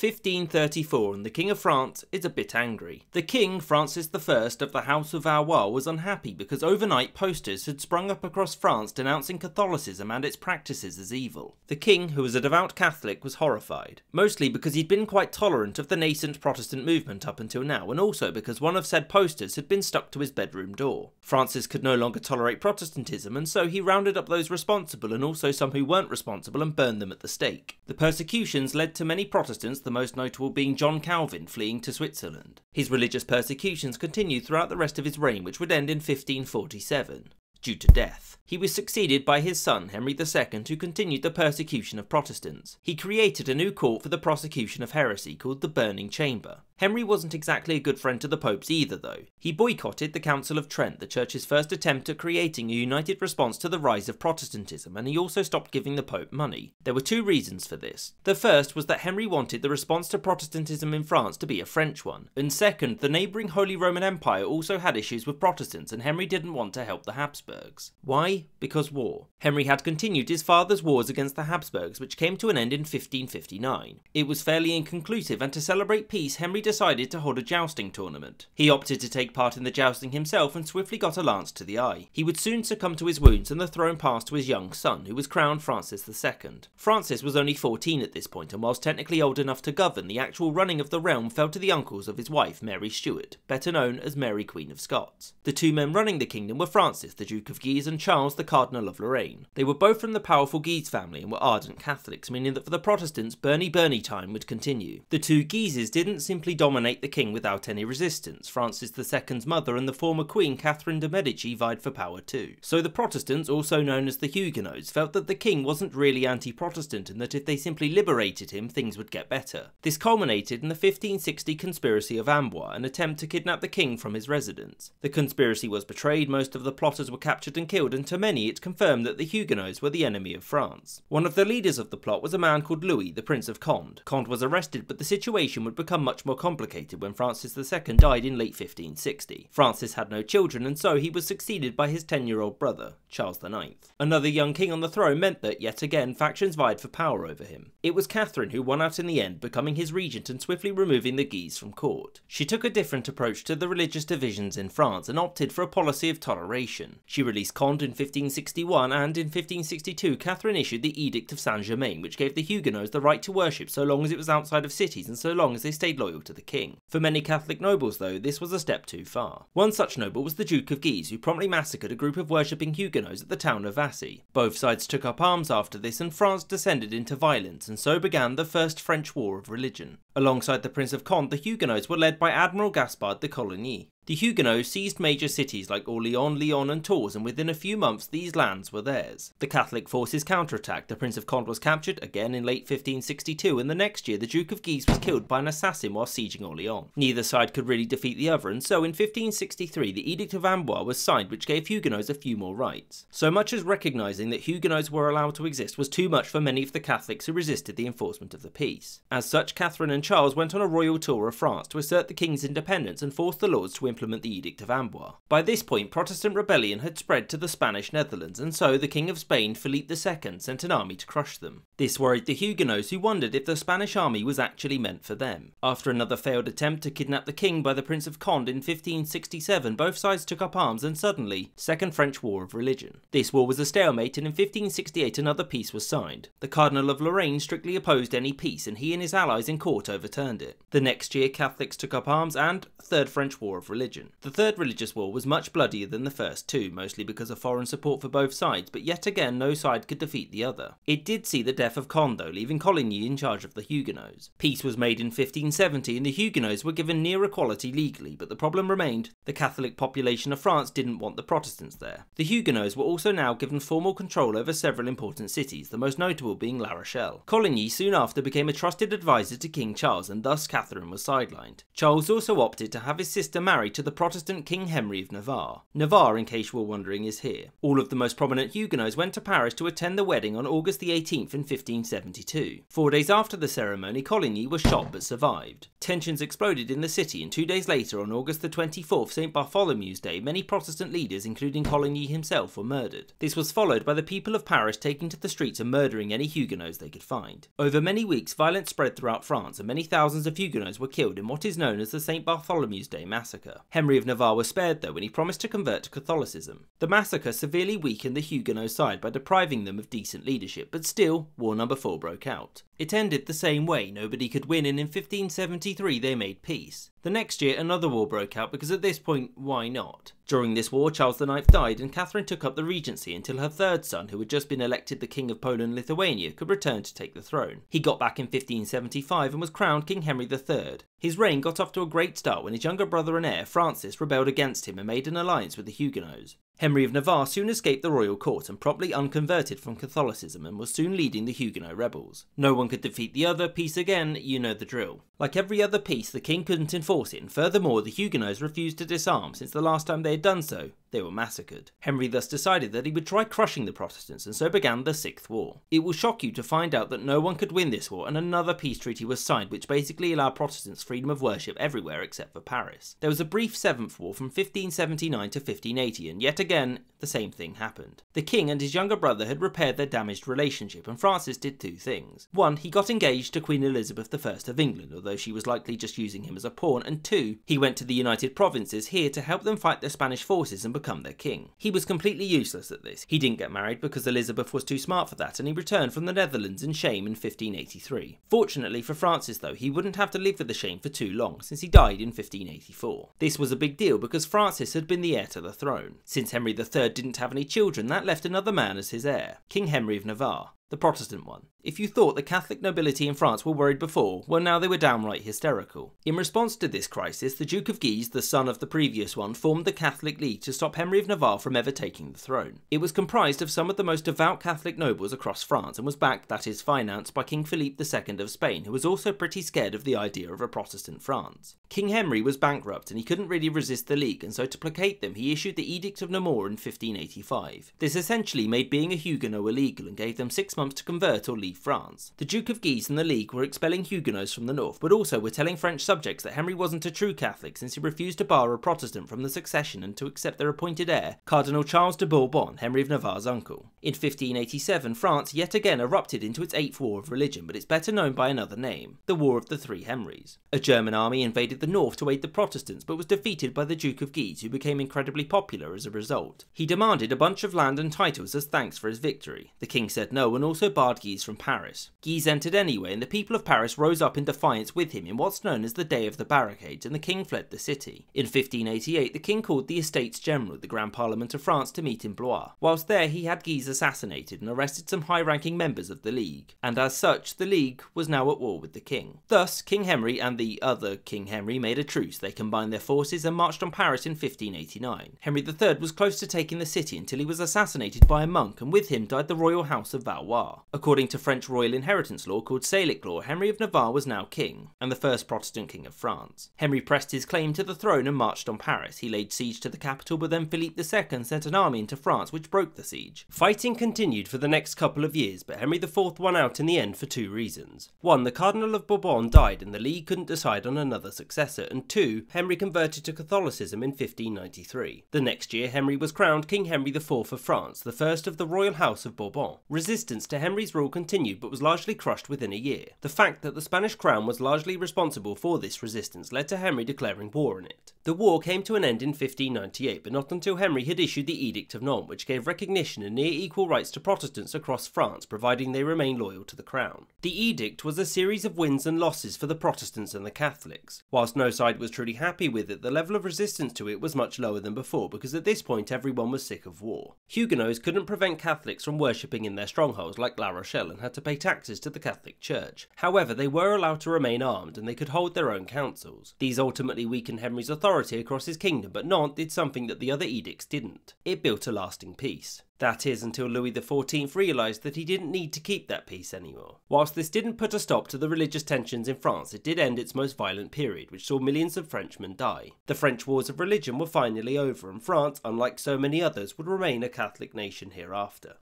1534, and the King of France is a bit angry. The King, Francis I of the House of Valois, was unhappy because overnight posters had sprung up across France denouncing Catholicism and its practices as evil. The King, who was a devout Catholic, was horrified, mostly because he'd been quite tolerant of the nascent Protestant movement up until now, and also because one of said posters had been stuck to his bedroom door. Francis could no longer tolerate Protestantism, and so he rounded up those responsible and also some who weren't responsible and burned them at the stake. The persecutions led to many Protestants, the most notable being John Calvin, fleeing to Switzerland. His religious persecutions continued throughout the rest of his reign, which would end in 1547. Due to death. He was succeeded by his son Henry II, who continued the persecution of Protestants. He created a new court for the prosecution of heresy called the Burning Chamber. Henry wasn't exactly a good friend to the popes either though. He boycotted the Council of Trent, the church's first attempt at creating a united response to the rise of Protestantism, and he also stopped giving the pope money. There were two reasons for this. The first was that Henry wanted the response to Protestantism in France to be a French one, and second, the neighbouring Holy Roman Empire also had issues with Protestants and Henry didn't want to help the Habsburgs. Why? Because war. Henry had continued his father's wars against the Habsburgs, which came to an end in 1559. It was fairly inconclusive, and to celebrate peace, Henry decided to hold a jousting tournament. He opted to take part in the jousting himself and swiftly got a lance to the eye. He would soon succumb to his wounds and the throne passed to his young son, who was crowned Francis II. Francis was only 14 at this point, and whilst technically old enough to govern, the actual running of the realm fell to the uncles of his wife, Mary Stuart, better known as Mary Queen of Scots. The two men running the kingdom were Francis, the Duke of Guise, and Charles, the Cardinal of Lorraine. They were both from the powerful Guise family and were ardent Catholics, meaning that for the Protestants, Bernie time would continue. The two Guises didn't simply dominate the king without any resistance. Francis II's mother and the former Queen Catherine de Medici vied for power too. So the Protestants, also known as the Huguenots, felt that the king wasn't really anti-Protestant and that if they simply liberated him, things would get better. This culminated in the 1560 conspiracy of Amboise, an attempt to kidnap the king from his residence. The conspiracy was betrayed, most of the plotters were captured and killed, and to many it confirmed that the Huguenots were the enemy of France. One of the leaders of the plot was a man called Louis, the Prince of Conde. Conde was arrested, but the situation would become much more complicated when Francis II died in late 1560. Francis had no children, and so he was succeeded by his 10-year-old brother, Charles IX. Another young king on the throne meant that, yet again, factions vied for power over him. It was Catherine who won out in the end, becoming his regent and swiftly removing the Guise from court. She took a different approach to the religious divisions in France and opted for a policy of toleration. She released Conde in 1561, and in 1562 Catherine issued the Edict of Saint-Germain, which gave the Huguenots the right to worship so long as it was outside of cities and so long as they stayed loyal to the king. For many Catholic nobles though, this was a step too far. One such noble was the Duke of Guise, who promptly massacred a group of worshipping Huguenots at the town of Vassy. Both sides took up arms after this, and France descended into violence, and so began the First French War of Religion. Alongside the Prince of Conde, the Huguenots were led by Admiral Gaspard de Coligny. The Huguenots seized major cities like Orléans, Lyon and Tours, and within a few months these lands were theirs. The Catholic forces counterattacked, the Prince of Conde was captured, again in late 1562, and the next year the Duke of Guise was killed by an assassin while sieging Orléans. Neither side could really defeat the other, and so in 1563 the Edict of Amboise was signed, which gave Huguenots a few more rights. So much as recognising that Huguenots were allowed to exist was too much for many of the Catholics who resisted the enforcement of the peace. As such, Catherine and Charles went on a royal tour of France to assert the king's independence and force the lords to implement the Edict of Amboise. By this point, Protestant rebellion had spread to the Spanish Netherlands, and so the King of Spain, Philippe II, sent an army to crush them. This worried the Huguenots, who wondered if the Spanish army was actually meant for them. After another failed attempt to kidnap the king by the Prince of Conde in 1567, both sides took up arms and suddenly, Second French War of Religion. This war was a stalemate, and in 1568 another peace was signed. The Cardinal of Lorraine strictly opposed any peace, and he and his allies in court overturned it. The next year Catholics took up arms, and Third French War of Religion. The third religious war was much bloodier than the first two, mostly because of foreign support for both sides, but yet again no side could defeat the other. It did see the death of Conde though, leaving Coligny in charge of the Huguenots. Peace was made in 1570 and the Huguenots were given near equality legally, but the problem remained: the Catholic population of France didn't want the Protestants there. The Huguenots were also now given formal control over several important cities, the most notable being La Rochelle. Coligny soon after became a trusted advisor to King Charles, and thus Catherine was sidelined. Charles also opted to have his sister marry married to the Protestant King Henry of Navarre. Navarre, in case you were wondering, is here. All of the most prominent Huguenots went to Paris to attend the wedding on August the 18th in 1572. 4 days after the ceremony, Coligny was shot but survived. Tensions exploded in the city, and 2 days later, on August the 24th, St. Bartholomew's Day, many Protestant leaders, including Coligny himself, were murdered. This was followed by the people of Paris taking to the streets and murdering any Huguenots they could find. Over many weeks, violence spread throughout France, and many thousands of Huguenots were killed in what is known as the St. Bartholomew's Day Massacre. Henry of Navarre was spared though when he promised to convert to Catholicism. The massacre severely weakened the Huguenot side by depriving them of decent leadership, but still, War No. 4 broke out. It ended the same way, nobody could win, and in 1573 they made peace. The next year another war broke out because at this point, why not? During this war, Charles IX died and Catherine took up the regency until her third son, who had just been elected the King of Poland-Lithuania, could return to take the throne. He got back in 1575 and was crowned King Henry III. His reign got off to a great start when his younger brother and heir, Francis, rebelled against him and made an alliance with the Huguenots. Henry of Navarre soon escaped the royal court and promptly unconverted from Catholicism and was soon leading the Huguenot rebels. No one could defeat the other, peace again, you know the drill. Like every other peace, the king couldn't enforce it, and furthermore the Huguenots refused to disarm since the last time they had done so, they were massacred. Henry thus decided that he would try crushing the Protestants, and so began the Sixth War. It will shock you to find out that no one could win this war, and another peace treaty was signed which basically allowed Protestants freedom of worship everywhere except for Paris. There was a brief Seventh War from 1579 to 1580, and yet again, the same thing happened. The king and his younger brother had repaired their damaged relationship, and Francis did two things. One, he got engaged to Queen Elizabeth I of England, although she was likely just using him as a pawn, and two, he went to the United Provinces here to help them fight the Spanish forces and become their king. He was completely useless at this. He didn't get married because Elizabeth was too smart for that, and he returned from the Netherlands in shame in 1583. Fortunately for Francis though, he wouldn't have to live with the shame for too long, since he died in 1584. This was a big deal because Francis had been the heir to the throne. Since Henry III didn't have any children, that left another man as his heir, King Henry of Navarre, the Protestant one. If you thought the Catholic nobility in France were worried before, well now they were downright hysterical. In response to this crisis, the Duke of Guise, the son of the previous one, formed the Catholic League to stop Henry of Navarre from ever taking the throne. It was comprised of some of the most devout Catholic nobles across France and was backed, that is, financed by King Philippe II of Spain, who was also pretty scared of the idea of a Protestant France. King Henry was bankrupt and he couldn't really resist the League, and so to placate them he issued the Edict of Nemours in 1585. This essentially made being a Huguenot illegal and gave them 6 months to convert or leave France. The Duke of Guise and the League were expelling Huguenots from the north, but also were telling French subjects that Henry wasn't a true Catholic since he refused to bar a Protestant from the succession and to accept their appointed heir, Cardinal Charles de Bourbon, Henry of Navarre's uncle. In 1587, France yet again erupted into its 8th war of religion, but it's better known by another name, the War of the Three Henrys. A German army invaded the north to aid the Protestants, but was defeated by the Duke of Guise, who became incredibly popular as a result. He demanded a bunch of land and titles as thanks for his victory. The king said no and also barred Guise from Paris. Guise entered anyway, and the people of Paris rose up in defiance with him in what's known as the Day of the Barricades, and the king fled the city. In 1588, the king called the Estates General, the Grand Parliament of France, to meet in Blois. Whilst there, he had Guise assassinated and arrested some high-ranking members of the League, and as such, the League was now at war with the king. Thus, King Henry and the other King Henry made a truce. They combined their forces and marched on Paris in 1589. Henry III was close to taking the city until he was assassinated by a monk, and with him died the royal house of Valois. According to French royal inheritance law called Salic law, Henry of Navarre was now king, and the first Protestant king of France. Henry pressed his claim to the throne and marched on Paris. He laid siege to the capital, but then Philippe II sent an army into France which broke the siege. Fighting continued for the next couple of years, but Henry IV won out in the end for two reasons. One, the Cardinal of Bourbon died and the League couldn't decide on another successor, and two, Henry converted to Catholicism in 1593. The next year, Henry was crowned King Henry IV of France, the first of the royal house of Bourbon. Resistance to Henry's rule continued, but was largely crushed within a year. The fact that the Spanish crown was largely responsible for this resistance led to Henry declaring war on it. The war came to an end in 1598, but not until Henry had issued the Edict of Nemours, which gave recognition and near equal rights to Protestants across France, providing they remain loyal to the crown. The edict was a series of wins and losses for the Protestants and the Catholics. Whilst no side was truly happy with it, the level of resistance to it was much lower than before, because at this point everyone was sick of war. Huguenots couldn't prevent Catholics from worshipping in their strongholds like La Rochelle and her had to pay taxes to the Catholic Church. However, they were allowed to remain armed and they could hold their own councils. These ultimately weakened Henry's authority across his kingdom, but Nantes did something that the other edicts didn't. It built a lasting peace. That is, until Louis XIV realised that he didn't need to keep that peace anymore. Whilst this didn't put a stop to the religious tensions in France, it did end its most violent period, which saw millions of Frenchmen die. The French wars of religion were finally over, and France, unlike so many others, would remain a Catholic nation hereafter.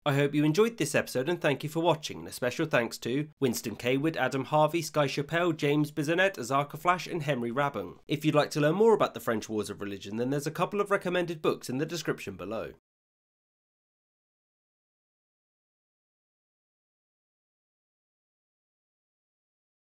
I hope you enjoyed this episode and thank you for watching, and a special thanks to Winston Kaywood, Adam Harvey, Sky Chappelle, James Bisonet, Azarka Flash and Henry Rabon. If you'd like to learn more about the French Wars of Religion, then there's a couple of recommended books in the description below.